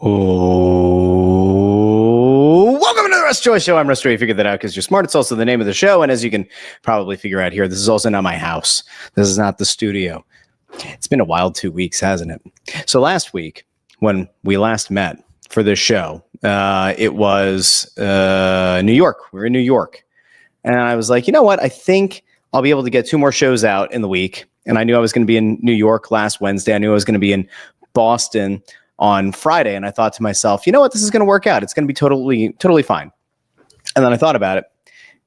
Oh, welcome to the Russ Joy Show. I'm Russ Joy. You figured that out because you're smart. It's also the name of the show. And as you can probably figure out here, this is also not my house. This is not the studio. It's been a wild 2 weeks, hasn't it? So last week, when we last met for this show, it was New York. We were in New York. And I was like, you know what? I think I'll be able to get 2 more shows out in the week. And I knew I was going to be in New York last Wednesday. I knew I was going to be in Boston on Friday. And I thought to myself, you know what? This is going to work out. It's going to be totally fine. And then I thought about it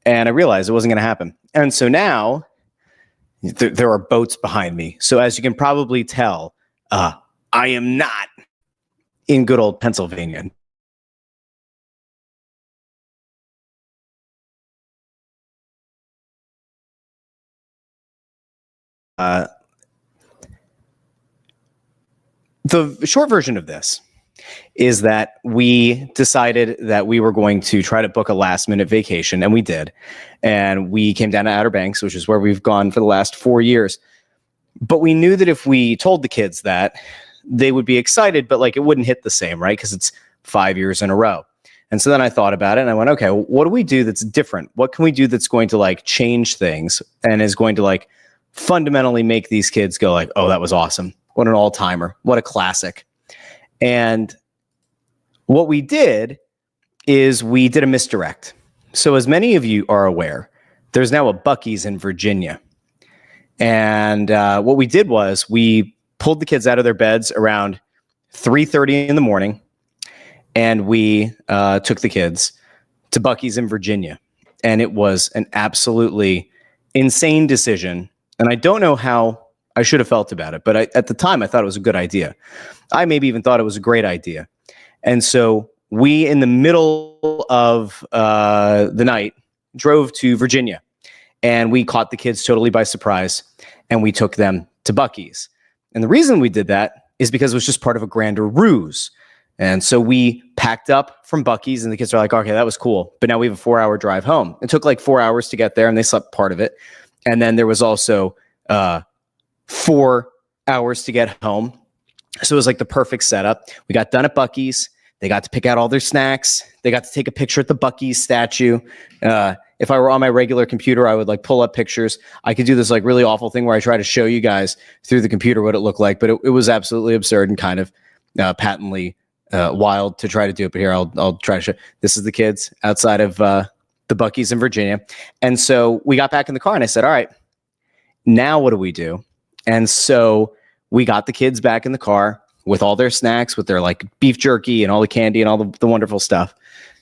and I realized it wasn't going to happen. And so now there are boats behind me. So as you can probably tell, I am not in good old Pennsylvania. The short version of this is that we decided that we were going to try to book a last minute vacation, and we did. And we came down to Outer Banks, which is where we've gone for the last 4 years. But we knew that if we told the kids that, they would be excited, but like it wouldn't hit the same, right? Because it's 5 years in a row. And so then I thought about it and I went, okay, what do we do that's different? What can we do that's going to like change things and is going to like fundamentally make these kids go like, oh, that was awesome. What an all-timer. What a classic. And what we did is we did a misdirect. So as many of you are aware, there's now a Buc-ee's in Virginia. And what we did was we pulled the kids out of their beds around 3:30 in the morning, and we took the kids to Buc-ee's in Virginia. And it was an absolutely insane decision. And I don't know how I should have felt about it, but at the time I thought it was a good idea. I maybe even thought it was a great idea. And so we, in the middle of the night, drove to Virginia, and we caught the kids totally by surprise, and we took them to Buc-ee's. And the reason we did that is because it was just part of a grander ruse. And so we packed up from Buc-ee's, and the kids are like, okay, that was cool, but now we have a 4-hour drive home. It took like 4 hours to get there, and they slept part of it. And then there was also 4 hours to get home. So it was like the perfect setup. We got done at Buc-ee's. They got to pick out all their snacks. They got to take a picture at the Buc-ee's statue. If I were on my regular computer, I would like pull up pictures. I could do this like really awful thing where I try to show you guys through the computer what it looked like, but it was absolutely absurd and kind of patently wild to try to do it. But here, I'll try to show. This is the kids outside of the Buc-ee's in Virginia. And so we got back in the car and I said, all right, now what do we do? And so we got the kids back in the car with all their snacks, with their like beef jerky and all the candy and all the wonderful stuff.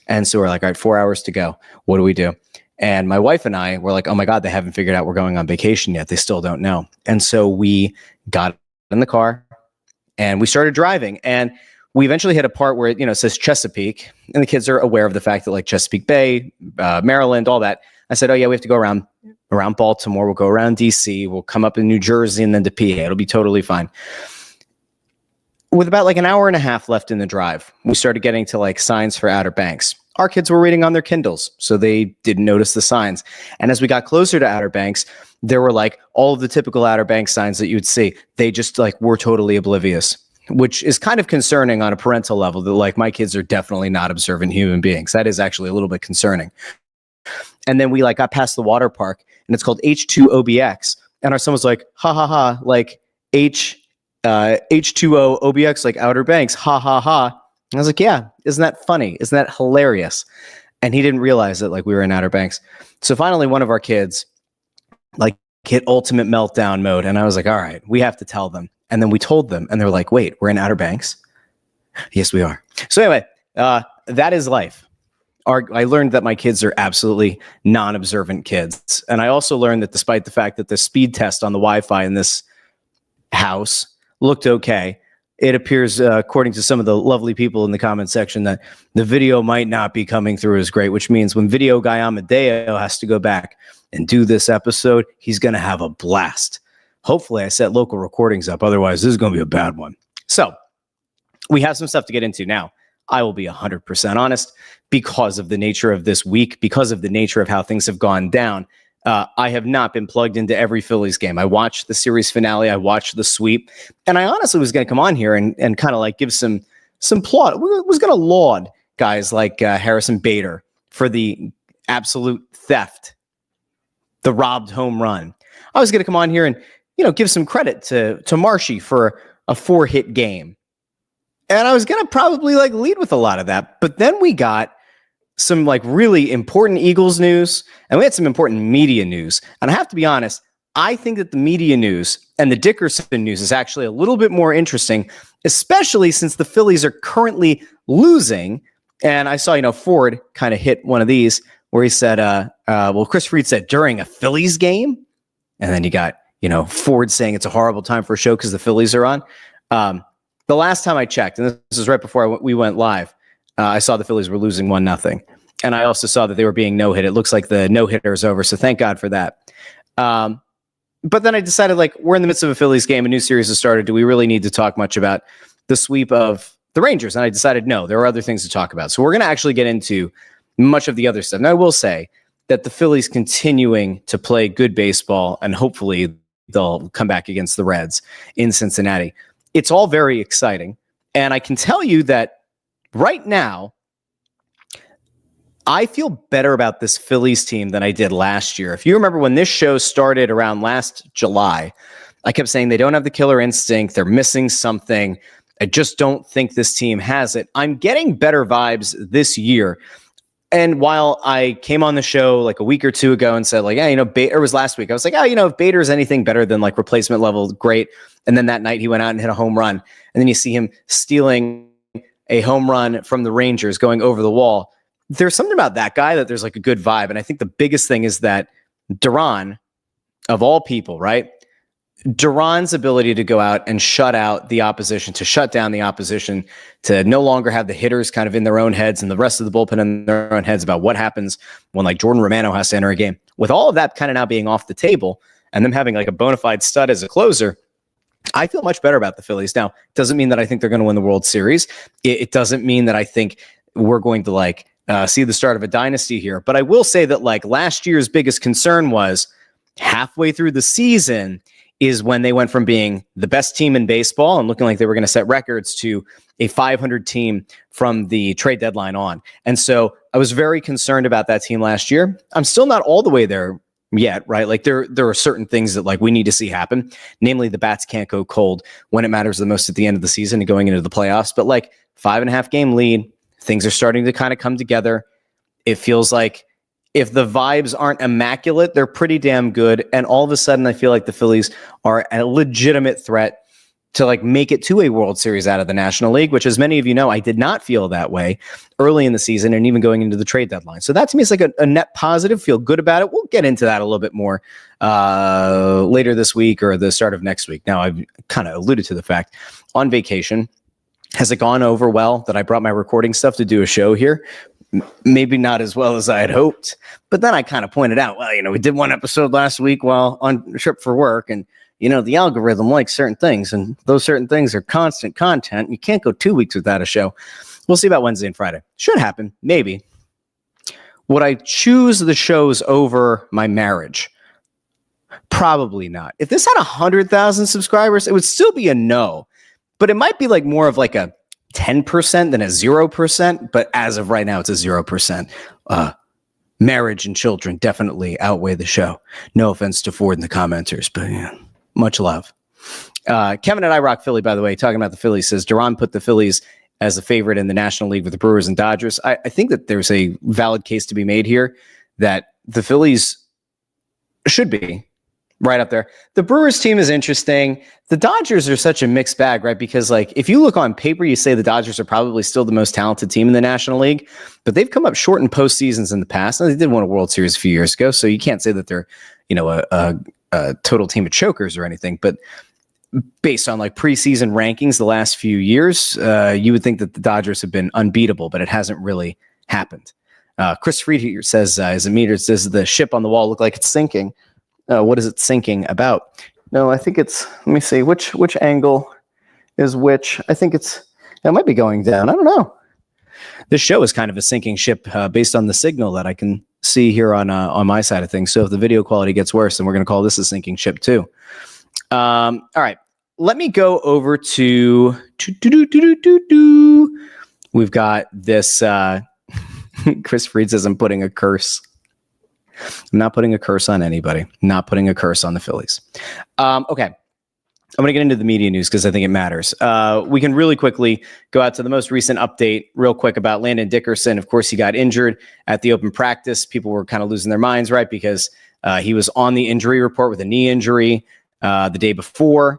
And so we're like, all right, 4 hours to go. What do we do? And my wife and I were like, oh my God, they haven't figured out we're going on vacation yet. They still don't know. And so we got in the car and we started driving. And we eventually hit a part where it says Chesapeake, and the kids are aware of the fact that like Chesapeake Bay, Maryland, all that. I said, oh yeah, we have to go around Baltimore. We'll go around DC. We'll come up in New Jersey and then to PA. It'll be totally fine. With about like an hour and a half left in the drive, we started getting to like signs for Outer Banks. Our kids were reading on their Kindles, so they didn't notice the signs. And as we got closer to Outer Banks, there were like all of the typical Outer Banks signs that you would see. They just like were totally oblivious, which is kind of concerning on a parental level that like my kids are definitely not observant human beings. That is actually a little bit concerning. And then we like got past the water park, and it's called H2OBX. And our son was like, ha ha ha, like H2O OBX, like Outer Banks, ha ha ha. And I was like, yeah, isn't that funny? Isn't that hilarious? And he didn't realize that like we were in Outer Banks. So finally one of our kids like hit ultimate meltdown mode. And I was like, all right, we have to tell them. And then we told them, and they're like, wait, we're in Outer Banks? Yes, we are. So anyway, that is life. I learned that my kids are absolutely non-observant kids. And I also learned that despite the fact that the speed test on the Wi-Fi in this house looked okay, it appears, according to some of the lovely people in the comment section, that the video might not be coming through as great, which means when video guy Amadeo has to go back and do this episode, he's going to have a blast. Hopefully I set local recordings up. Otherwise, this is going to be a bad one. So we have some stuff to get into now. I will be 100% honest, because of the nature of this week, because of the nature of how things have gone down. I have not been plugged into every Phillies game. I watched the series finale. I watched the sweep. And I honestly was going to come on here and kind of like give some some was going to laud guys like Harrison Bader for the absolute theft, the robbed home run. I was going to come on here and, give some credit to Marshy for a 4-hit game. And I was going to probably lead with a lot of that. But then we got some really important Eagles news, and we had some important media news. And I have to be honest, I think that the media news and the Dickerson news is actually a little bit more interesting, especially since the Phillies are currently losing. And I saw, Ford kind of hit one of these where he said, Chris Fried said during a Phillies game. And then you got, Ford saying it's a horrible time for a show because the Phillies are on. The last time I checked, and this is right before we went live, I saw the Phillies were losing 1-0. And I also saw that they were being no-hit. It looks like the no-hitter is over. So thank God for that. But then I decided, we're in the midst of a Phillies game. A new series has started. Do we really need to talk much about the sweep of the Rangers? And I decided, no, there are other things to talk about. So we're going to actually get into much of the other stuff. And I will say that the Phillies continuing to play good baseball, and hopefully they'll come back against the Reds in Cincinnati. It's all very exciting. And I can tell you that right now, I feel better about this Phillies team than I did last year. If you remember when this show started around last July, I kept saying they don't have the killer instinct. They're missing something. I just don't think this team has it. I'm getting better vibes this year. And while I came on the show a week or two ago and said Bader was last week, I was if Bader is anything better than replacement level, great. And then that night he went out and hit a home run. And then you see him stealing a home run from the Rangers going over the wall. There's something about that guy that there's a good vibe. And I think the biggest thing is that Duran, of all people, right? Duran's ability to go out and shut out the opposition, to shut down the opposition, to no longer have the hitters kind of in their own heads and the rest of the bullpen in their own heads about what happens when Jordan Romano has to enter a game. With all of that kind of now being off the table and them having a bona fide stud as a closer, I feel much better about the Phillies. Now, it doesn't mean that I think they're going to win the World Series. It doesn't mean that I think we're going to see the start of a dynasty here. But I will say that last year's biggest concern was halfway through the season is when they went from being the best team in baseball and looking like they were going to set records to a 500 team from the trade deadline on. And so I was very concerned about that team last year. I'm still not all the way there yet, right? There are certain things that we need to see happen. Namely, the bats can't go cold when it matters the most at the end of the season and going into the playoffs. But 5.5 game lead, things are starting to kind of come together. It feels like if the vibes aren't immaculate, they're pretty damn good. And all of a sudden, I feel like the Phillies are a legitimate threat to make it to a World Series out of the National League, which, as many of you know, I did not feel that way early in the season and even going into the trade deadline. So that to me is a net positive. Feel good about it. We'll get into that a little bit more later this week or the start of next week. Now, I've kind of alluded to the fact on vacation. Has it gone over well that I brought my recording stuff to do a show here? Maybe not as well as I had hoped, but then I kind of pointed out, we did one episode last week while on trip for work, and the algorithm likes certain things, and those certain things are constant content. You can't go 2 weeks without a show. We'll see about Wednesday and Friday. Should happen, maybe. Would I choose the shows over my marriage? Probably not. If this had 100,000 subscribers, it would still be a no, but it might be more of a 10% than a 0%, but as of right now, it's a 0%. Marriage and children definitely outweigh the show. No offense to Ford and the commenters, but much love. Kevin at iRock Philly, by the way, talking about the Phillies, says Duran put the Phillies as a favorite in the National League with the Brewers and Dodgers. I think that there's a valid case to be made here that the Phillies should be right up there. The Brewers team is interesting. The Dodgers are such a mixed bag, right? Because if you look on paper, you say the Dodgers are probably still the most talented team in the National League, but they've come up short in postseasons in the past. Now, they did win a World Series a few years ago, so you can't say that they're, a total team of chokers or anything. But based on preseason rankings the last few years, you would think that the Dodgers have been unbeatable, but it hasn't really happened. Chris Fried here says, as a meter, does the ship on the wall look like it's sinking? What is it sinking about? No, I think it's, let me see, which angle is which? I think it might be going down. I don't know. This show is kind of a sinking ship based on the signal that I can see here on my side of things. So if the video quality gets worse, then we're going to call this a sinking ship too. All right, let me go over to we've got this. Chris Fried says I'm putting a curse. I'm not putting a curse on anybody. Not putting a curse on the Phillies. Okay. I'm going to get into the media news because I think it matters. We can really quickly go out to the most recent update real quick about Landon Dickerson. Of course, he got injured at the open practice. People were kind of losing their minds, right? Because he was on the injury report with a knee injury the day before.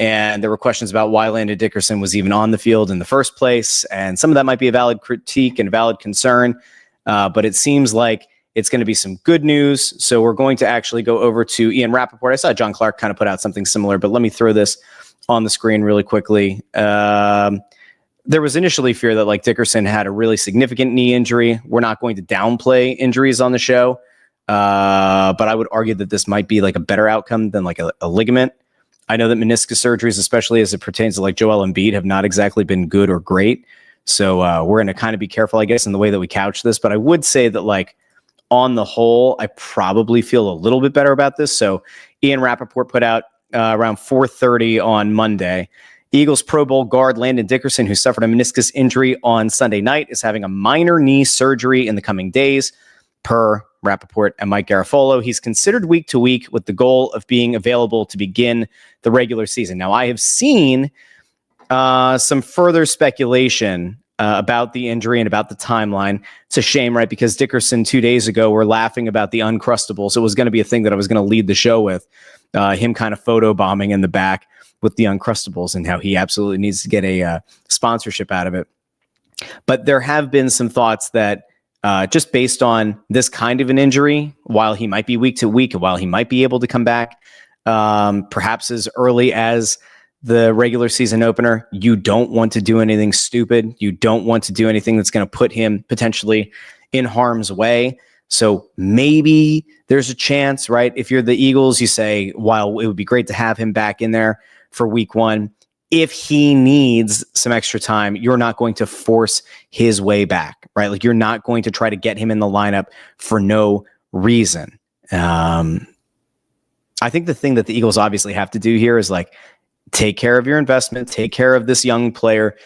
And there were questions about why Landon Dickerson was even on the field in the first place. And some of that might be a valid critique and valid concern. But it seems like it's going to be some good news. So we're going to actually go over to Ian Rappaport. I saw John Clark kind of put out something similar, but let me throw this on the screen really quickly. There was initially fear that like Dickerson had a really significant knee injury. We're not going to downplay injuries on the show, but I would argue that this might be like a better outcome than like a ligament. I know that meniscus surgeries, especially as it pertains to like Joel Embiid, have not exactly been good or great. So we're going to kind of be careful, I guess, in the way that we couch this. But I would say that like, on the whole, I probably feel a little bit better about this. So Ian Rappaport put out around 4:30 on Monday. Eagles Pro Bowl guard Landon Dickerson, who suffered a meniscus injury on Sunday night, is having a minor knee surgery in the coming days, per Rappaport and Mike Garafolo. He's considered week to week with the goal of being available to begin the regular season. Now, I have seen some further speculation about the injury and about the timeline. It's a shame, right? Because Dickerson 2 days ago were laughing about the Uncrustables. It was going to be a thing that I was going to lead the show with, him kind of photobombing in the back with the Uncrustables and how he absolutely needs to get a sponsorship out of it. But there have been some thoughts that just based on this kind of an injury, while he might be week to week and while he might be able to come back, perhaps as early as the regular season opener, you don't want to do anything stupid. You don't want to do anything that's going to put him potentially in harm's way. So maybe there's a chance, right? If you're the Eagles, you say, while it would be great to have him back in there for week one, if he needs some extra time, you're not going to force his way back, right? Like you're not going to try to get him in the lineup for no reason. I think the thing that the Eagles obviously have to do here is like, take care of your investment, take care of this young player.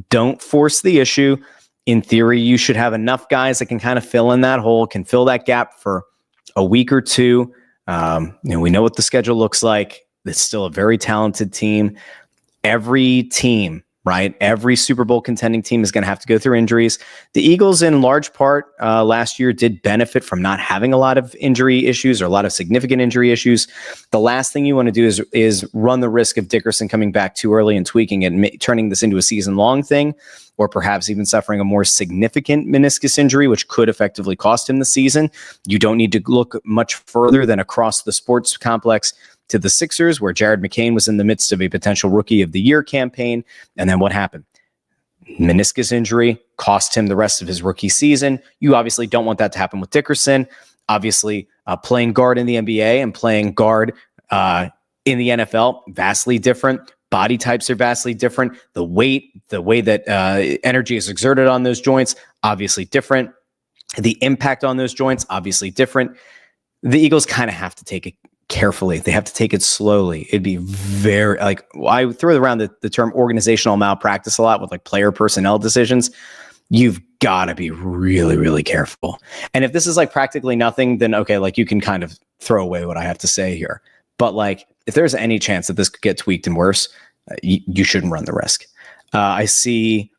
Don't force the issue. In theory, you should have enough guys that can kind of fill in that hole, can fill that gap for a week or two. We know what the schedule looks like. It's still a very talented team. Every team, right? Every Super Bowl contending team is going to have to go through injuries. The Eagles, in large part, last year did benefit from not having a lot of injury issues or a lot of significant injury issues. The last thing you want to do is run the risk of Dickerson coming back too early and tweaking it and turning this into a season-long thing, or perhaps even suffering a more significant meniscus injury, which could effectively cost him the season. You don't need to look much further than across the sports complex to the Sixers, where Jared McCain was in the midst of a potential Rookie of the Year campaign. And then what happened? Meniscus injury cost him the rest of his rookie season. You obviously don't want that to happen with Dickerson. Obviously, playing guard in the NBA and playing guard in the NFL, vastly different. Body types are vastly different. The weight, the way that energy is exerted on those joints, obviously different. The impact on those joints, obviously different. The Eagles kind of have to take it carefully. They have to take it slowly. It'd be very I throw around the term organizational malpractice a lot with like player personnel decisions. You've got to be really, really careful. And if this is like practically nothing, then okay, like you can kind of throw away what I have to say here. But like if there's any chance that this could get tweaked and worse, you shouldn't run the risk. I see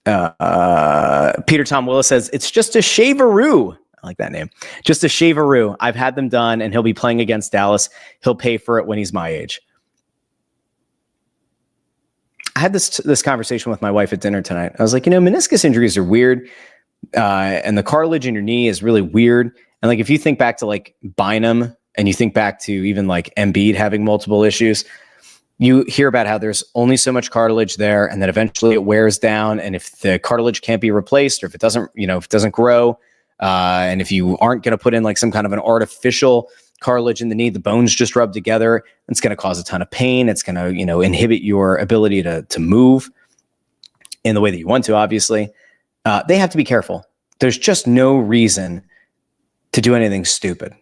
Peter Tom Willis says it's just a shaveroo. I like that name. Just a shaveroo. I've had them done, and he'll be playing against Dallas. He'll pay for it when he's my age. I had this conversation with my wife at dinner tonight. I was like, meniscus injuries are weird, and the cartilage in your knee is really weird. And like, if you think back to like Bynum, and you think back to even like Embiid having multiple issues, you hear about how there's only so much cartilage there, and then eventually it wears down. And if the cartilage can't be replaced, or if it doesn't grow, and if you aren't going to put in like some kind of an artificial cartilage in the knee, the bones just rub together. It's going to cause a ton of pain. It's going to, inhibit your ability to move in the way that you want to, obviously. They have to be careful. There's just no reason to do anything stupid.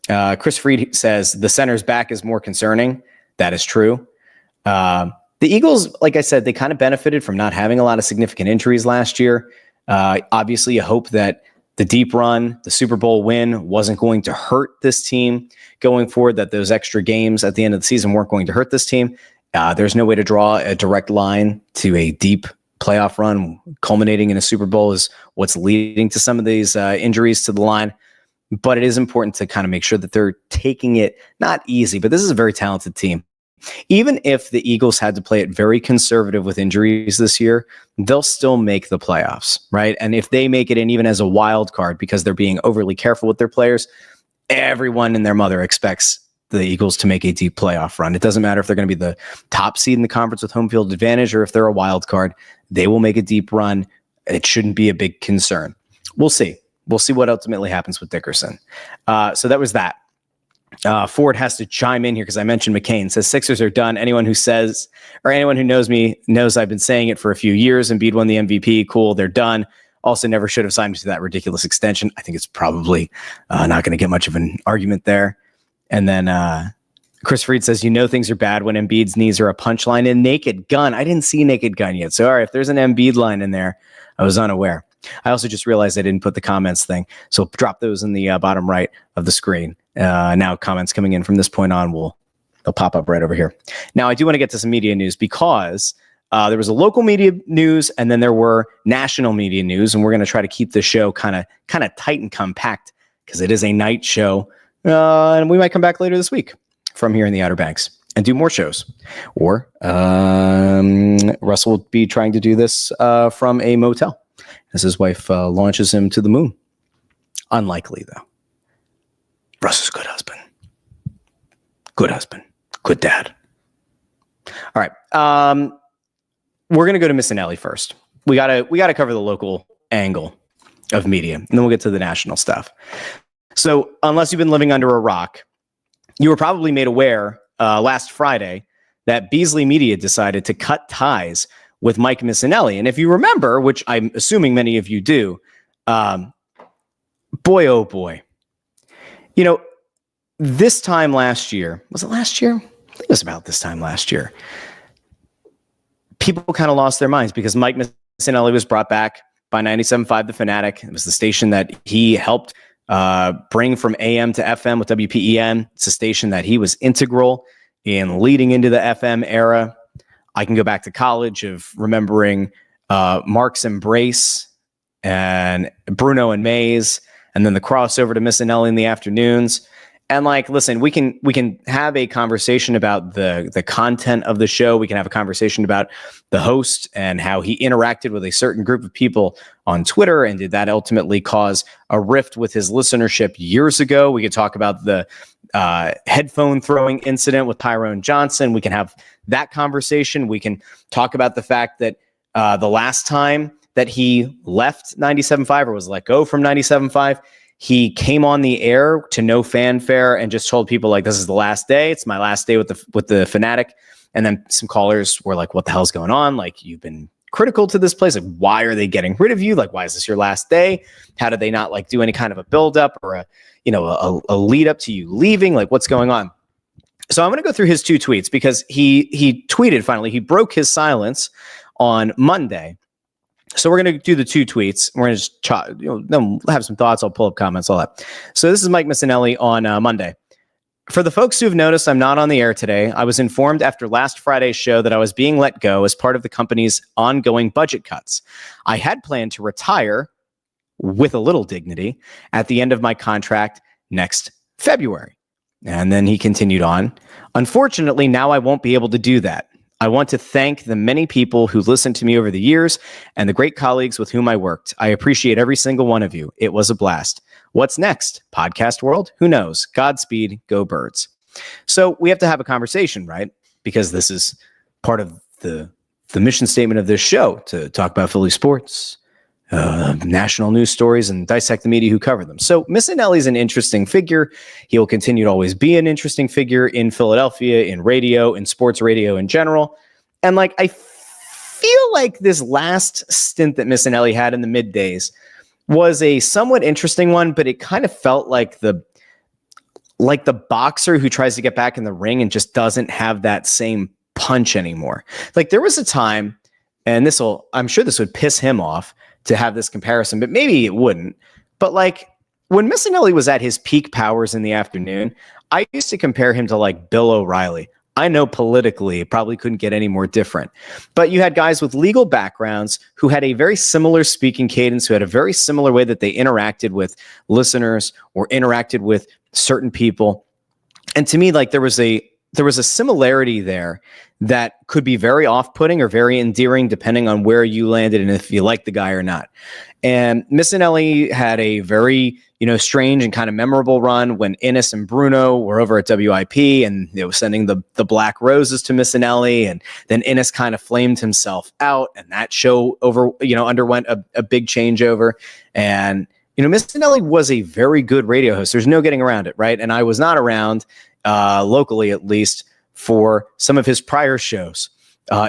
Chris Fried says the center's back is more concerning. That is true. The Eagles, like I said, they kind of benefited from not having a lot of significant injuries last year. Obviously, you hope that the deep run, the Super Bowl win wasn't going to hurt this team going forward, that those extra games at the end of the season weren't going to hurt this team. There's no way to draw a direct line to a deep playoff run culminating in a Super Bowl is what's leading to some of these injuries to the line. But it is important to kind of make sure that they're taking it not easy, but this is a very talented team. Even if the Eagles had to play it very conservative with injuries this year, they'll still make the playoffs, right? And if they make it in even as a wild card because they're being overly careful with their players, everyone and their mother expects the Eagles to make a deep playoff run. It doesn't matter if they're going to be the top seed in the conference with home field advantage or if they're a wild card. They will make a deep run. It shouldn't be a big concern. We'll see. We'll see what ultimately happens with Dickerson. So that was that. Ford has to chime in here because I mentioned McCain. Says Sixers are done. Anyone who says, or anyone who knows me knows I've been saying it for a few years. Embiid won the MVP. Cool, they're done. Also, never should have signed to that ridiculous extension. I think it's probably not going to get much of an argument there. And then Chris Freed says, things are bad when Embiid's knees are a punchline in Naked Gun. I didn't see Naked Gun yet. So, all right, if there's an Embiid line in there, I was unaware. I also just realized I didn't put the comments thing. So drop those in the bottom right of the screen. Now comments coming in from this point on they'll pop up right over here. Now I do want to get to some media news because there was a local media news and then there were national media news, and we're going to try to keep the show kind of tight and compact because it is a night show, and we might come back later this week from here in the Outer Banks and do more shows. Or Russell will be trying to do this from a motel as his wife launches him to the moon. Unlikely, though. Russ is a good husband. Good husband. Good dad. All right. We're going to go to Missanelli first. We gotta cover the local angle of media, and then we'll get to the national stuff. So unless you've been living under a rock, you were probably made aware last Friday that Beasley Media decided to cut ties with Mike Missanelli. And if you remember, which I'm assuming many of you do, boy, oh boy. This time last year, was it last year? I think it was about this time last year. People kind of lost their minds because Mike Missanelli was brought back by 97.5 The Fanatic. It was the station that he helped bring from AM to FM with WPEN. It's a station that he was integral in leading into the FM era. I can go back to college of remembering Mark's Embrace and Bruno and Mays, and then the crossover to Missanelli in the afternoons. And listen, we can have a conversation about the content of the show. We can have a conversation about the host and how he interacted with a certain group of people on Twitter. And did that ultimately cause a rift with his listenership years ago? We could talk about the headphone throwing incident with Tyrone Johnson. We can have that conversation. We can talk about the fact that the last time that he left 97.5 or was let go from 97.5, he came on the air to no fanfare and just told people this is the last day. It's my last day with the Fanatic. And then some callers were like, what the hell's going on? You've been critical to this place. Why are they getting rid of you? Why is this your last day? How did they not do any kind of a buildup or a lead up to you leaving? What's going on? So I'm going to go through his two tweets because he tweeted finally. He broke his silence on Monday. So we're going to do the two tweets. We're going to just then we'll have some thoughts. I'll pull up comments, all that. So this is Mike Missanelli on Monday. For the folks who have noticed I'm not on the air today, I was informed after last Friday's show that I was being let go as part of the company's ongoing budget cuts. I had planned to retire with a little dignity at the end of my contract next February. And then he continued on. Unfortunately, now I won't be able to do that. I want to thank the many people who listened to me over the years and the great colleagues with whom I worked. I appreciate every single one of you. It was a blast. What's next? Podcast world? Who knows? Godspeed. Go Birds. So we have to have a conversation, right? Because this is part of the mission statement of this show, to talk about Philly sports, national news stories, and dissect the media who cover them. So Missanelli is an interesting figure. He will continue to always be an interesting figure in Philadelphia, in radio, in sports radio in general. And I feel like this last stint that Missanelli had in the middays was a somewhat interesting one, but it kind of felt like the boxer who tries to get back in the ring and just doesn't have that same punch anymore. Like there was a time, and I'm sure this would piss him off to have this comparison, but maybe it wouldn't. But like when Missanelli was at his peak powers in the afternoon, I used to compare him to like Bill O'Reilly. I know politically it probably couldn't get any more different, but you had guys with legal backgrounds who had a very similar speaking cadence, who had a very similar way that they interacted with listeners or interacted with certain people. And to me, like there was a similarity there that could be very off-putting or very endearing depending on where you landed and if you like the guy or not. And Missanelli had a very, strange and kind of memorable run when Innes and Bruno were over at WIP and they were sending the black roses to Missanelli, and then Innes kind of flamed himself out, and that show underwent a big changeover. And Missanelli was a very good radio host. There's no getting around it, right? And I was not around locally, at least, for some of his prior shows,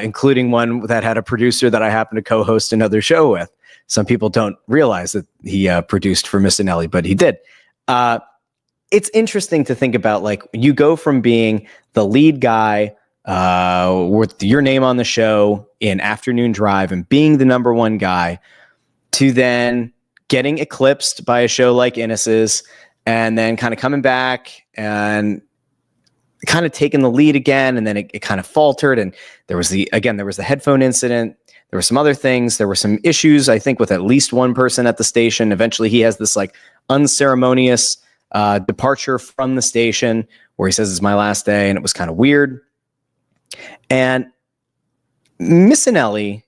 including one that had a producer that I happened to co-host another show with. Some people don't realize that he produced for Missanelli, but he did. It's interesting to think about, like, you go from being the lead guy with your name on the show in Afternoon Drive and being the number one guy to then getting eclipsed by a show like Innes's and then kind of coming back and kind of taking the lead again. And then it kind of faltered. And there was the headphone incident. There were some other things. There were some issues, I think, with at least one person at the station. Eventually, he has this like unceremonious departure from the station where he says it's my last day, and it was kind of weird. And Missanelli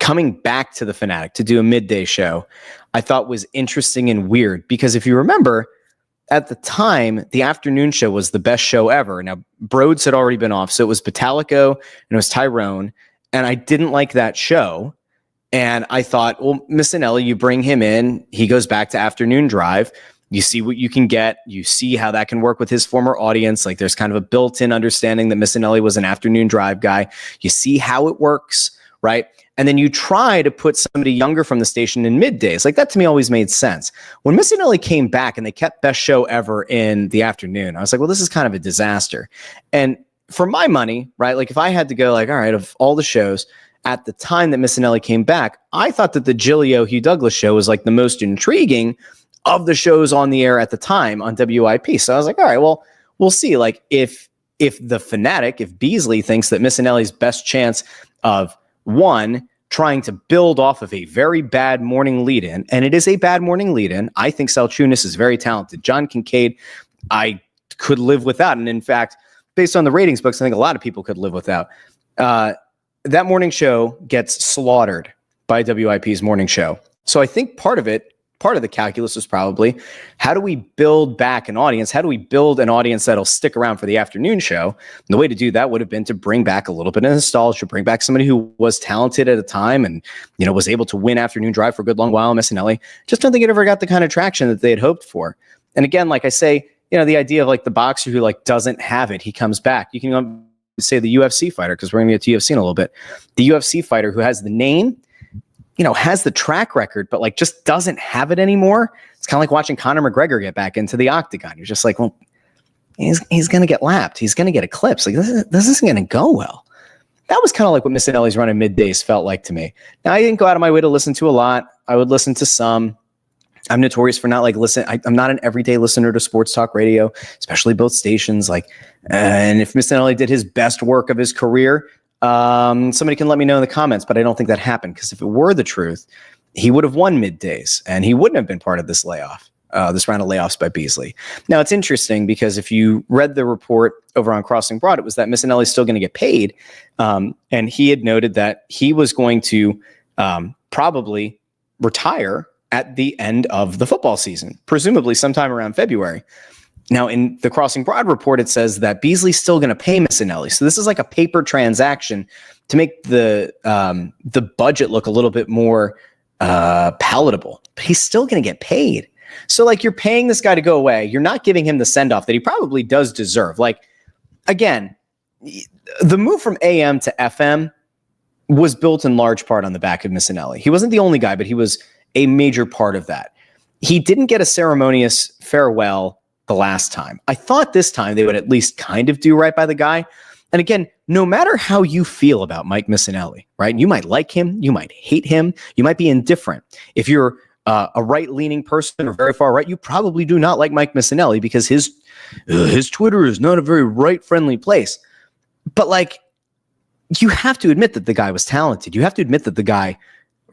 coming back to the Fanatic to do a midday show, I thought was interesting and weird because if you remember, at the time, the afternoon show was the best show ever. Now, Broads had already been off, so it was Batalico and it was Tyrone. And I didn't like that show. And I thought, well, Missanelli, you bring him in. He goes back to Afternoon Drive. You see what you can get. You see how that can work with his former audience. Like there's kind of a built-in understanding that Missanelli was an Afternoon Drive guy. You see how it works, right? And then you try to put somebody younger from the station in middays. Like that to me always made sense. When Missanelli came back and they kept best show ever in the afternoon, I was like, well, this is kind of a disaster. And for my money, right, like if I had to go like, all right, of all the shows at the time that Missanelli came back, I thought that the Gillio Hugh Douglas show was like the most intriguing of the shows on the air at the time on WIP. So I was like, all right, well, we'll see. Like if the Fanatic, if Beasley thinks that Missanelli's best chance of one, trying to build off of a very bad morning lead-in, and it is a bad morning lead-in. I think Salchunas is very talented. John Kincaid, I could live without. And in fact, based on the ratings books, I think a lot of people could live without. That morning show gets slaughtered by WIP's morning show. So I think part of the calculus was probably, how do we build back an audience? How do we build an audience that'll stick around for the afternoon show? And the way to do that would have been to bring back a little bit of nostalgia, bring back somebody who was talented at a time and, was able to win Afternoon Drive for a good long while. Missanelli, just don't think it ever got the kind of traction that they had hoped for. And again, like I say, the idea of like the boxer who like doesn't have it, he comes back. You can say the UFC fighter, because we're going to get to UFC in a little bit. The UFC fighter who has the name, has the track record, but like just doesn't have it anymore. It's kind of like watching Conor McGregor get back into the octagon. You're just like, well, he's going to get lapped. He's going to get eclipsed. Like this isn't going to go well. That was kind of like what Missanelli's run in middays felt like to me. Now, I didn't go out of my way to listen to a lot. I would listen to some. I'm notorious for not like I'm not an everyday listener to sports talk radio, especially both stations. Like, and if Missanelli did his best work of his career, somebody can let me know in the comments, but I don't think that happened, because if it were the truth, he would have won middays and he wouldn't have been part of this layoff, this round of layoffs by Beasley. Now it's interesting because if you read the report over on Crossing Broad, it was that Missanelli's still going to get paid. And he had noted that he was going to probably retire at the end of the football season, presumably sometime around February. Now, in the Crossing Broad report, it says that Beasley's still going to pay Missanelli. So this is like a paper transaction to make the budget look a little bit more palatable. But he's still going to get paid. So like you're paying this guy to go away. You're not giving him the send-off that he probably does deserve. Like, again, the move from AM to FM was built in large part on the back of Missanelli. He wasn't the only guy, but he was a major part of that. He didn't get a ceremonious farewell the last time. I thought this time they would at least kind of do right by the guy. And again, no matter how you feel about Mike Missanelli, right? You might like him, you might hate him, you might be indifferent. If you're a right-leaning person or very far right, you probably do not like Mike Missanelli because his Twitter is not a very right-friendly place. But like, you have to admit that the guy was talented. You have to admit that the guy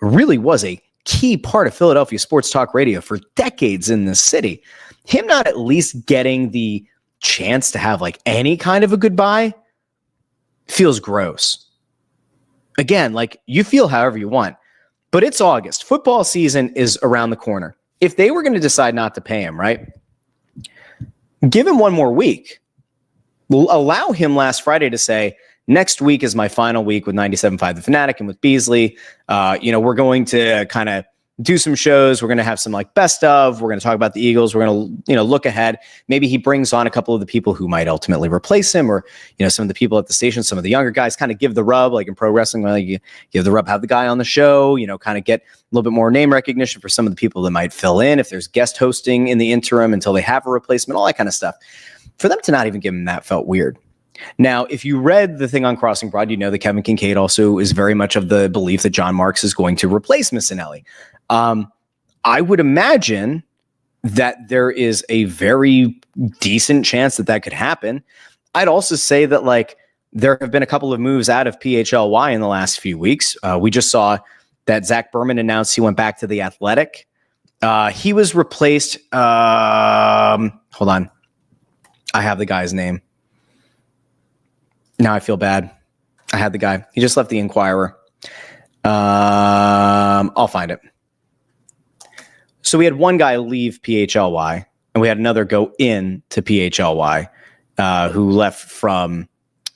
really was a key part of Philadelphia sports talk radio for decades in this city. Him not at least getting the chance to have like any kind of a goodbye feels gross. Again, like, you feel however you want, but it's August. Football season is around the corner. If they were going to decide not to pay him, right, give him one more week. Allow him last Friday to say, next week is my final week with 97.5 The Fanatic and with Beasley. We're going to kind of do some shows. We're going to have some like best of. We're going to talk about the Eagles. We're going to, look ahead. Maybe he brings on a couple of the people who might ultimately replace him, or, some of the people at the station, some of the younger guys, kind of give the rub, like in pro wrestling, like you give the rub, have the guy on the show, kind of get a little bit more name recognition for some of the people that might fill in if there's guest hosting in the interim until they have a replacement, all that kind of stuff. For them to not even give him that felt weird. Now, if you read the thing on Crossing Broad, you know that Kevin Kincaid also is very much of the belief that John Marks is going to replace Missanelli. I would imagine that there is a very decent chance that could happen. I'd also say that like there have been a couple of moves out of PHLY in the last few weeks. We just saw that Zach Berman announced he went back to the Athletic. He was replaced. Hold on. I have the guy's name. Now I feel bad. I had the guy. He just left the Inquirer. I'll find it. So we had one guy leave PHLY, and we had another go in to PHLY, who left from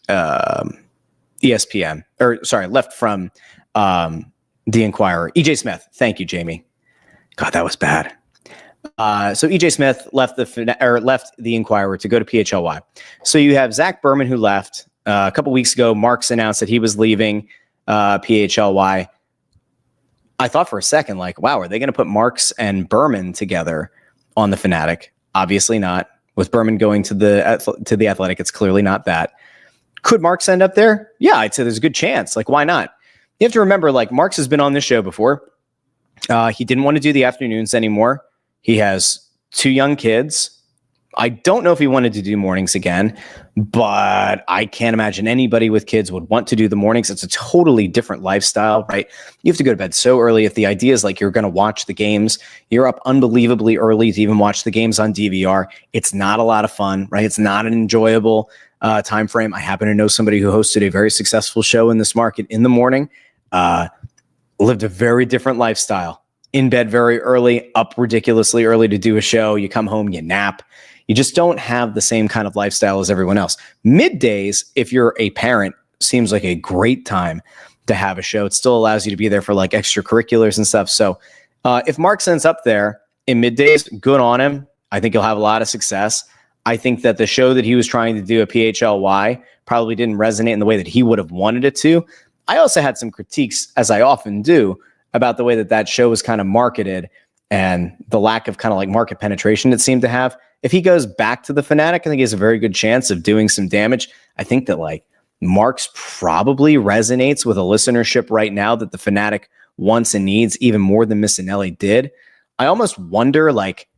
ESPN, left from the Inquirer. EJ Smith. Thank you, Jamie. God, that was bad. So EJ Smith left the Inquirer to go to PHLY. So you have Zach Berman, who left. A couple weeks ago, Marks announced that he was leaving PHLY. I thought for a second, like, wow, are they going to put Marks and Berman together on the Fanatic? Obviously not. With Berman going to the Athletic, it's clearly not that. Could Marks end up there? Yeah, I'd say there's a good chance. Like, why not? You have to remember, like, Marks has been on this show before. He didn't want to do the afternoons anymore. He has 2 young kids. I don't know if he wanted to do mornings again, but I can't imagine anybody with kids would want to do the mornings. It's a totally different lifestyle, right? You have to go to bed so early. If the idea is like you're going to watch the games, you're up unbelievably early to even watch the games on DVR. It's not a lot of fun, right? It's not an enjoyable time frame. I happen to know somebody who hosted a very successful show in this market in the morning, lived a very different lifestyle. In bed very early, up ridiculously early to do a show. You come home, you nap. You just don't have the same kind of lifestyle as everyone else. Middays, if you're a parent, seems like a great time to have a show. It still allows you to be there for like extracurriculars and stuff. So if Mark ends up there in middays, good on him. I think he'll have a lot of success. I think that the show that he was trying to do at PHLY probably didn't resonate in the way that he would have wanted it to. I also had some critiques, as I often do, about the way that show was kind of marketed and the lack of kind of like market penetration it seemed to have. If he goes back to the Fanatic, I think he has a very good chance of doing some damage. I think that like Marks probably resonates with a listenership right now that the Fanatic wants and needs even more than Missanelli did. I almost wonder like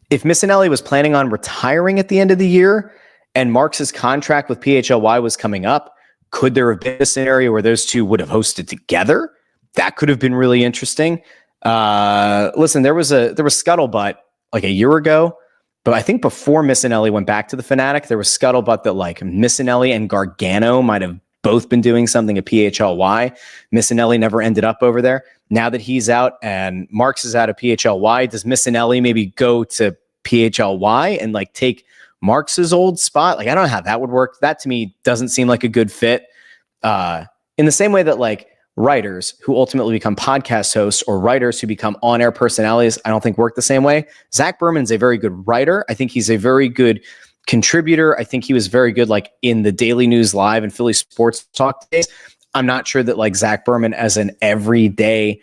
if Missanelli was planning on retiring at the end of the year and Marks's contract with PHLY was coming up, could there have been a scenario where those two would have hosted together? That could have been really interesting. Listen, there was scuttlebutt like a year ago, but I think before Missanelli went back to the Fanatic, there was scuttlebutt that like Missanelli and Gargano might have both been doing something at PHLY. Missanelli never ended up over there. Now that he's out and Marks is out of PHLY, does Missanelli maybe go to PHLY and like take Marks's old spot? Like, I don't know how that would work. That to me doesn't seem like a good fit. In the same way that like writers who ultimately become podcast hosts or writers who become on-air personalities, I don't think work the same way. Zach Berman's a very good writer. I think he's a very good contributor. I think he was very good like in the Daily News Live and Philly Sports Talk days. I'm not sure that like Zach Berman as an everyday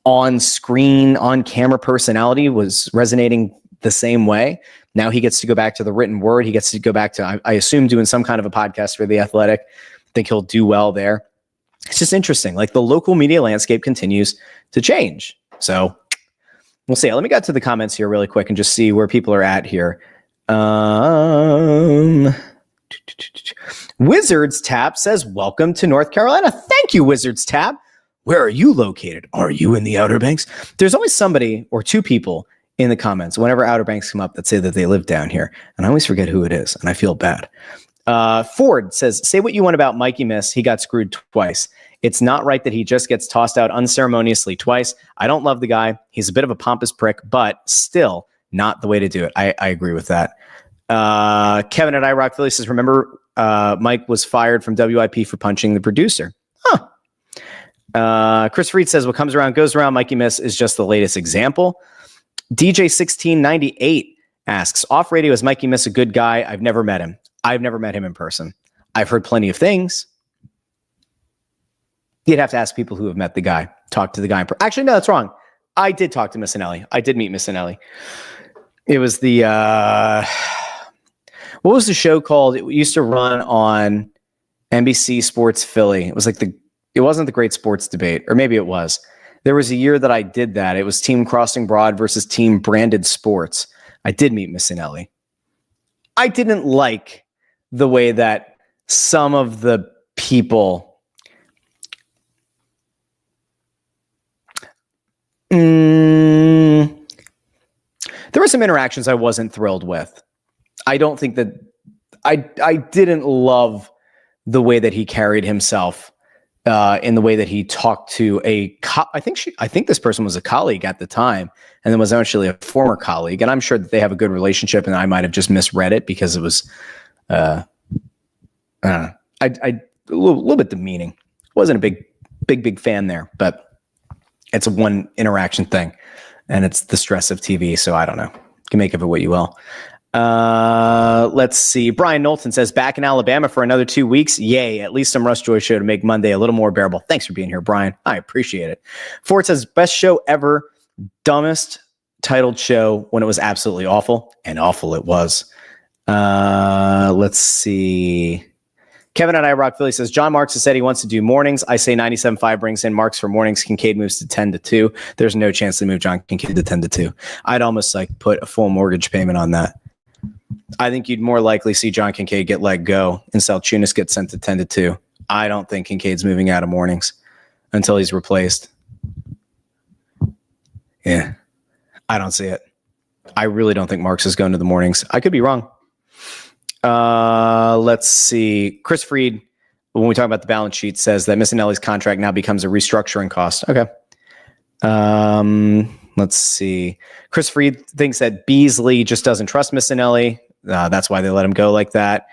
on-screen, on-camera personality was resonating the same way. Now he gets to go back to the written word. He gets to go back to, I assume, doing some kind of a podcast for The Athletic. I think he'll do well there. It's just interesting. Like, the local media landscape continues to change. So we'll see. Let me get to the comments here really quick and just see where people are at here. Wizards Tap says, welcome to North Carolina. Thank you, Wizards Tap. Where are you located? Are you in the Outer Banks? There's always somebody or two people in the comments whenever Outer Banks come up that say that they live down here. And I always forget who it is, and I feel bad. Ford says, say what you want about Mikey Miss. He got screwed twice. It's not right that he just gets tossed out unceremoniously twice. I don't love the guy. He's a bit of a pompous prick, but still not the way to do it. I agree with that. Kevin at iRock Philly says, remember Mike was fired from WIP for punching the producer. Huh. Chris Freed says, what comes around goes around. Mikey Miss is just the latest example. DJ1698 asks, off radio, is Mikey Miss a good guy? I've never met him. I've never met him in person. I've heard plenty of things. You'd have to ask people who have met the guy, talk to the guy. Actually, no, that's wrong. I did talk to Missanelli. I did meet Missanelli. It was the, what was the show called? It used to run on NBC Sports Philly. It was like it wasn't the Great Sports Debate, or maybe it was. There was a year that I did that. It was Team Crossing Broad versus Team Branded Sports. I did meet Missanelli. I didn't like the way that some of the people there were some interactions I wasn't thrilled with. I don't think that I didn't love the way that he carried himself in the way that he talked to I think this person was a colleague at the time, and then was actually a former colleague. And I'm sure that they have a good relationship, and I might have just misread it because it was, a little bit demeaning. Wasn't a big fan there, but it's a one interaction thing, and it's the stress of TV. So I don't know. You can make of it what you will. Let's see. Brian Knowlton says, back in Alabama for another 2 weeks. Yay. At least some Russ Joy Show to make Monday a little more bearable. Thanks for being here, Brian. I appreciate it. Ford says, best show ever. Dumbest titled show when it was absolutely awful, and awful it was. Let's see. Kevin at iRock Philly says, John Marks has said he wants to do mornings. I say 97.5 brings in Marks for mornings. Kincaid moves to 10-2. There's no chance to move John Kincaid to 10-2. I'd almost put a full mortgage payment on that. I think you'd more likely see John Kincaid get let go and Salchunas get sent to 10-2. I don't think Kincaid's moving out of mornings until he's replaced. Yeah, I don't see it. I really don't think Marks is going to the mornings. I could be wrong. Let's see. Chris Freed, when we talk about the balance sheet, says that Missanelli's contract now becomes a restructuring cost. Okay. Let's see. Chris Freed thinks that Beasley just doesn't trust Missanelli. That's why they let him go like that.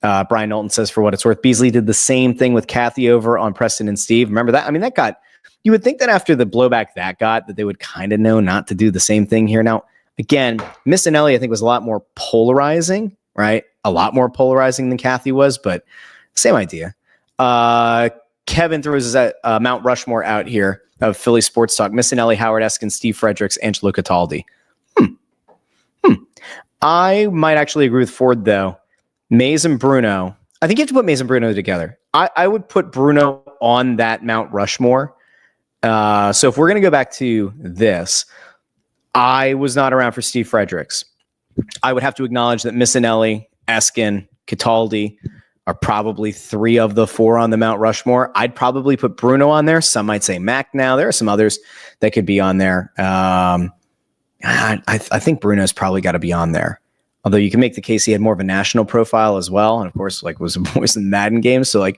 Brian Knowlton says, for what it's worth, Beasley did the same thing with Kathy over on Preston and Steve. Remember that? I mean, you would think that after the blowback that they would kind of know not to do the same thing here. Now, again, Missanelli, I think, was a lot more polarizing, right? A lot more polarizing than Kathy was, but same idea. Kevin throws his Mount Rushmore out here of Philly sports talk. Missanelli, Howard Eskin, Steve Fredericks, Angelo Cataldi. I might actually agree with Ford, though. Mays and Bruno. I think you have to put Mays and Bruno together. I would put Bruno on that Mount Rushmore. So if we're going to go back to this, I was not around for Steve Fredericks. I would have to acknowledge that Missanelli, Eskin, Cataldi are probably 3 of the 4 on the Mount Rushmore. I'd probably put Bruno on there. Some might say Mac now. There are some others that could be on there. I think Bruno's probably got to be on there. Although you can make the case he had more of a national profile as well. And of course, was in Madden games. So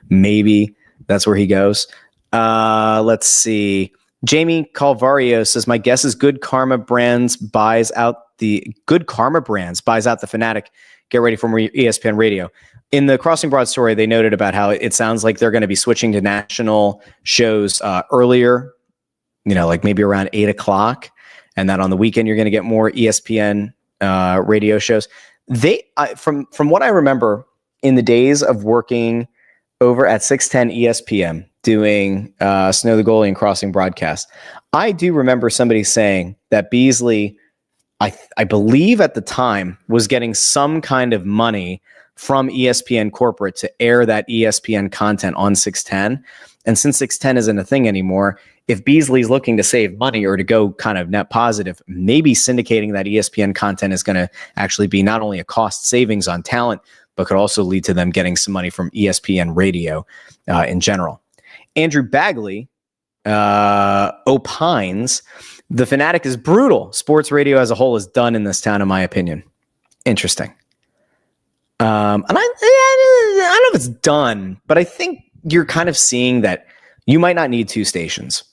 maybe that's where he goes. Let's see. Jamie Calvario says, my guess is Good Karma Brands buys out the Fanatic. Get ready for ESPN Radio. In the Crossing Broad story, they noted about how it sounds like they're going to be switching to national shows earlier, maybe around 8:00. And that on the weekend, you're going to get more ESPN radio shows. From what I remember in the days of working over at 610 ESPN doing Snow the Goalie and Crossing broadcast, I do remember somebody saying that Beasley I believe at the time was getting some kind of money from ESPN corporate to air that ESPN content on 610. And since 610 isn't a thing anymore, if Beasley's looking to save money or to go kind of net positive, maybe syndicating that ESPN content is going to actually be not only a cost savings on talent, but could also lead to them getting some money from ESPN radio in general. Andrew Bagley opines, the Fanatic is brutal. Sports radio as a whole is done in this town, in my opinion. Interesting. And I don't know if it's done, but I think you're kind of seeing that you might not need two stations.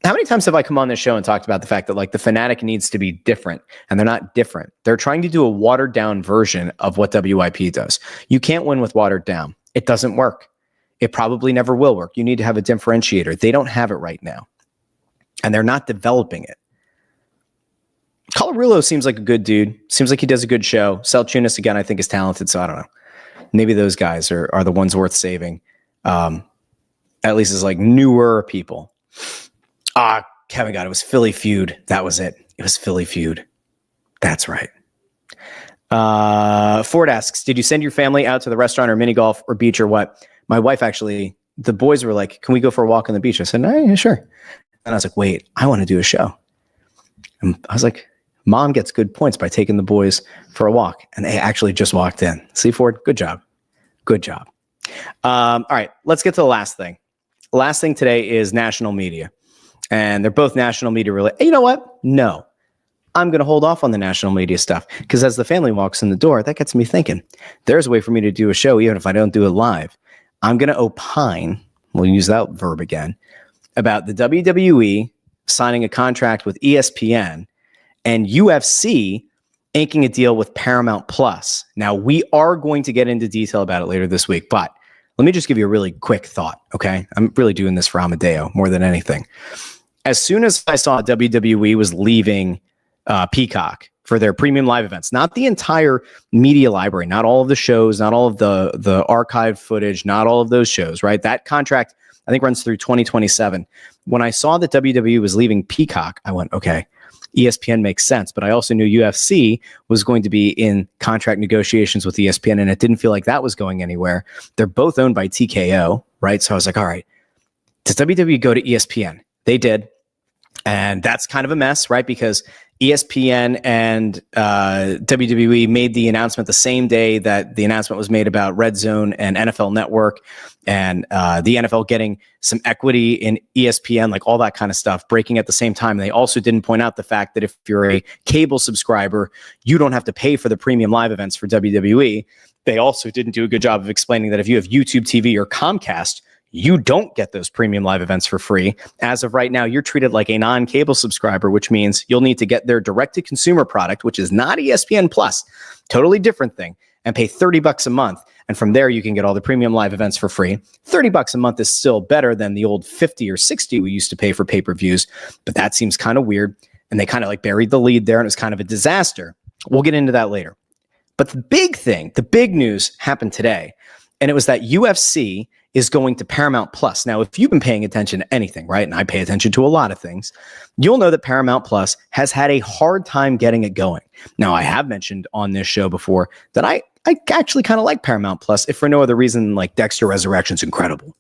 How many times have I come on this show and talked about the fact that like the Fanatic needs to be different, and they're not different. They're trying to do a watered down version of what WIP does. You can't win with watered down. It doesn't work. It probably never will work. You need to have a differentiator. They don't have it right now, and they're not developing it. Colarulo seems like a good dude. Seems like he does a good show. Selchunas, again, I think is talented, so I don't know. Maybe those guys are the ones worth saving. At least as like newer people. Kevin got it. It was Philly Feud. That was it. It was Philly Feud. That's right. Ford asks, did you send your family out to the restaurant or mini golf or beach or what? My wife actually, the boys were like, can we go for a walk on the beach? I said, no, yeah, sure. And I was like, wait, I want to do a show. And I was like, Mom gets good points by taking the boys for a walk. And they actually just walked in. See, Ford, good job. Good job. All right, let's get to the last thing. Last thing today is national media. And they're both national media related. You know what? No, I'm going to hold off on the national media stuff because as the family walks in the door, that gets me thinking. There's a way for me to do a show even if I don't do it live. I'm going to opine, we'll use that verb again, about the WWE signing a contract with ESPN and UFC inking a deal with Paramount Plus. Now, we are going to get into detail about it later this week, but let me just give you a really quick thought, okay? I'm really doing this for Amadeo more than anything. As soon as I saw WWE was leaving Peacock for their premium live events, not the entire media library, not all of the shows, not all of the archived footage, not all of those shows, right? That contract, I think, runs through 2027. When I saw that WWE was leaving Peacock, I went, okay, ESPN makes sense, but I also knew UFC was going to be in contract negotiations with ESPN, and it didn't feel like that was going anywhere. They're both owned by TKO, right? So I was like, all right, does WWE go to ESPN? They did. And that's kind of a mess, right? Because ESPN and WWE made the announcement the same day that the announcement was made about Red Zone and NFL Network and the NFL getting some equity in ESPN, like all that kind of stuff, breaking at the same time. And they also didn't point out the fact that if you're a cable subscriber, you don't have to pay for the premium live events for WWE. They also didn't do a good job of explaining that if you have YouTube TV or Comcast, you don't get those premium live events for free. As of right now, you're treated like a non-cable subscriber, which means you'll need to get their direct-to-consumer product, which is not ESPN Plus, totally different thing, and pay $30 a month. And from there, you can get all the premium live events for free. $30 a month is still better than the old $50 or $60 we used to pay for pay-per-views, but that seems kind of weird. And they kind of like buried the lead there, and it was kind of a disaster. We'll get into that later. But the big thing, the big news happened today, and it was that UFC is going to Paramount Plus. Now, if you've been paying attention to anything, right, and I pay attention to a lot of things, you'll know that Paramount Plus has had a hard time getting it going. Now, I have mentioned on this show before that I actually kind of like Paramount Plus, if for no other reason, like Dexter Resurrection's incredible.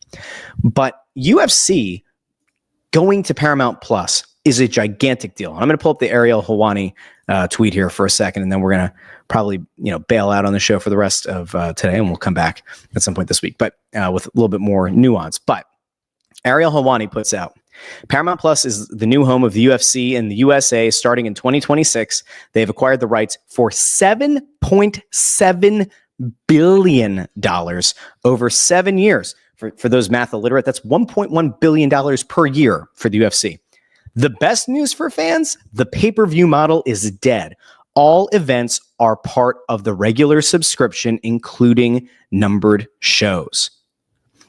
But UFC going to Paramount Plus is a gigantic deal. And I'm going to pull up the Ariel Helwani tweet here for a second, and then we're going to probably bail out on the show for the rest of today, and we'll come back at some point this week, but with a little bit more nuance. But Ariel Helwani puts out, Paramount Plus is the new home of the UFC in the USA starting in 2026. They've acquired the rights for $7.7 billion over 7 years. For those math illiterate, that's $1.1 billion per year for the UFC. The best news for fans, the pay-per-view model is dead. All events are part of the regular subscription, including numbered shows.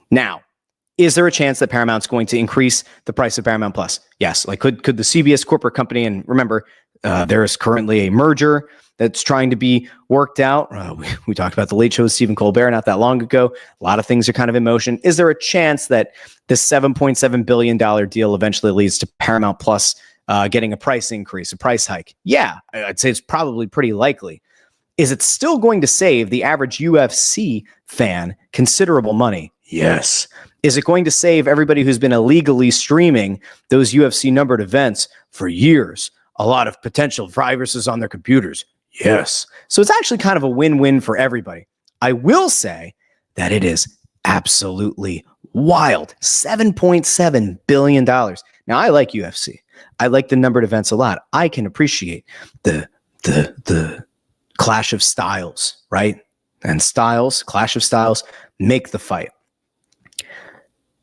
Now, is there a chance that Paramount's going to increase the price of Paramount Plus? Yes. Like could the CBS corporate company, and remember, there is currently a merger that's trying to be worked out. We talked about the Late Show with Stephen Colbert not that long ago. A lot of things are kind of in motion. Is there a chance that this $7.7 billion deal eventually leads to Paramount Plus getting a price increase, a price hike? Yeah, I'd say it's probably pretty likely. Is it still going to save the average UFC fan considerable money? Yes. Is it going to save everybody who's been illegally streaming those UFC numbered events for years a lot of potential viruses on their computers? Yes. So it's actually kind of a win-win for everybody. I will say that it is absolutely wild. $7.7 billion. Now, I like UFC. I like the numbered events a lot. I can appreciate the clash of styles, right? And clash of styles make the fight.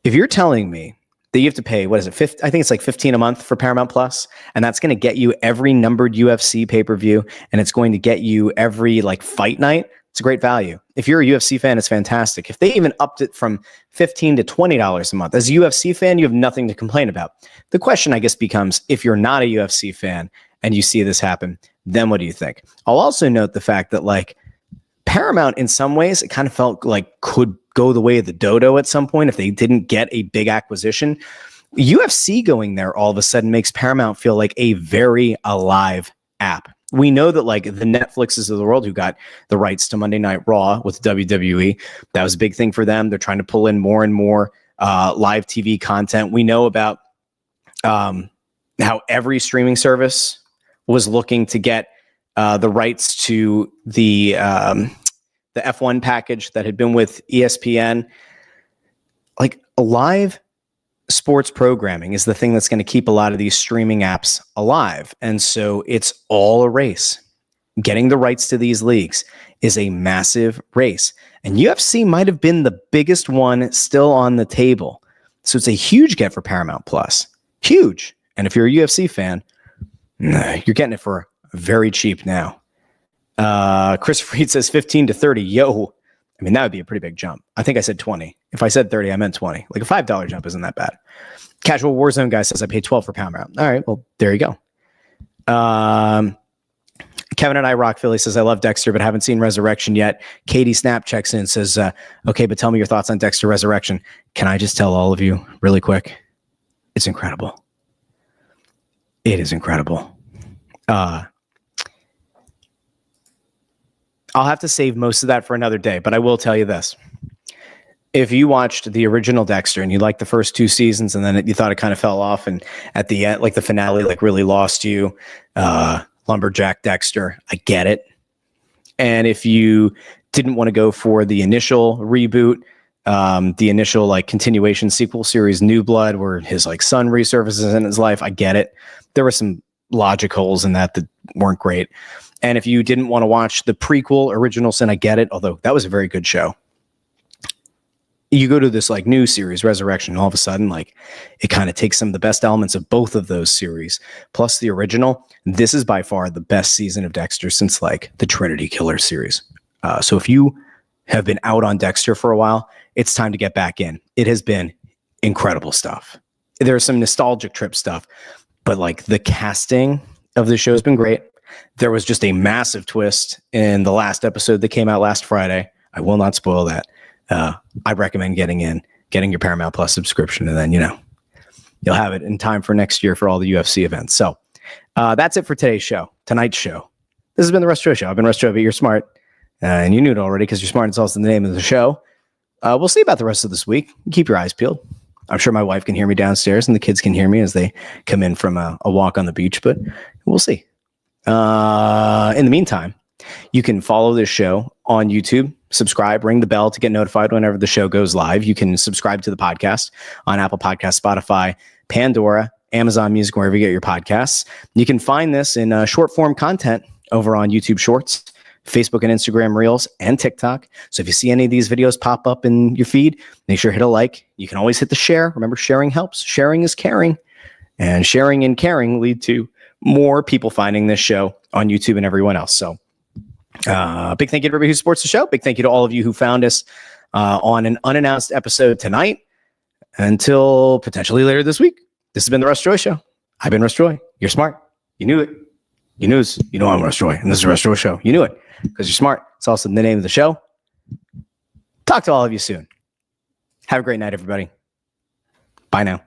If you're telling me that you have to pay, what is it? I think it's like $15 a month for Paramount Plus, and that's going to get you every numbered UFC pay-per-view, and it's going to get you every like fight night. It's a great value. If you're a UFC fan, it's fantastic. If they even upped it from $15 to $20 a month, as a UFC fan, you have nothing to complain about. The question, I guess, becomes if you're not a UFC fan and you see this happen, then what do you think? I'll also note the fact that like Paramount, in some ways, it kind of felt like could go the way of the dodo at some point if they didn't get a big acquisition. UFC going there all of a sudden makes Paramount feel like a very alive app. We know that like the Netflixes of the world who got the rights to Monday Night Raw with WWE, that was a big thing for them. They're trying to pull in more and more live TV content. We know about how every streaming service was looking to get the rights to the F1 package that had been with ESPN. Like live sports programming is the thing that's going to keep a lot of these streaming apps alive. And so it's all a race. Getting the rights to these leagues is a massive race. And UFC might have been the biggest one still on the table. So it's a huge get for Paramount Plus. Huge. And if you're a UFC fan, you're getting it for very cheap now. Chris Freed says 15 to 30. Yo, I mean, that would be a pretty big jump. I think I said 20. If I said 30, I meant 20. Like a $5 jump isn't that bad. Casual Warzone guy says I paid 12 for Paramount. All right, well, there you go. Kevin and I Rock Philly says I love Dexter, but haven't seen Resurrection yet. Katie Snap checks in, says, okay, but tell me your thoughts on Dexter Resurrection. Can I just tell all of you really quick? It's incredible. It is incredible. I'll have to save most of that for another day, but I will tell you this. If you watched the original Dexter and you liked the first 2 seasons and then you thought it kind of fell off and at the end, like the finale, like really lost you, Lumberjack Dexter, I get it. And if you didn't want to go for the initial reboot, the initial like continuation sequel series, New Blood, where his like son resurfaces in his life, I get it. There were some logic holes in that weren't great. And if you didn't want to watch the prequel, Original Sin, I get it, although that was a very good show. You go to this like new series, Resurrection, and all of a sudden, like it kind of takes some of the best elements of both of those series, plus the original. This is by far the best season of Dexter since like the Trinity Killer series. So if you have been out on Dexter for a while, it's time to get back in. It has been incredible stuff. There's some nostalgic trip stuff, but like the casting of the show has been great. There was just a massive twist in the last episode that came out last Friday. I will not spoil that. I recommend getting your Paramount Plus subscription, and then, you'll have it in time for next year for all the UFC events. So that's it for tonight's show. This has been the Russ Joy Show. I've been Russ Joy, but you're smart. And you knew it already because you're smart. It's also the name of the show. We'll see about the rest of this week. Keep your eyes peeled. I'm sure my wife can hear me downstairs and the kids can hear me as they come in from a walk on the beach, but we'll see. In the meantime, you can follow this show on YouTube, subscribe, ring the bell to get notified whenever the show goes live. You can subscribe to the podcast on Apple Podcasts, Spotify, Pandora, Amazon Music, wherever you get your podcasts. You can find this in short form content over on YouTube Shorts, Facebook and Instagram Reels, and TikTok. So if you see any of these videos pop up in your feed, make sure to hit a like. You can always hit the share. Remember, sharing helps. Sharing is caring. And sharing and caring lead to more people finding this show on YouTube and everyone else. So big thank you to everybody who supports the show. Big thank you to all of you who found us on an unannounced episode tonight. Until potentially later this week, this has been the Russ Joy Show. I've been Russ Joy. You're smart. You knew it. You know I'm Russ Joy, and this is the Russ Joy Show. You knew it because you're smart. It's also the name of the show. Talk to all of you soon. Have a great night, everybody. Bye now.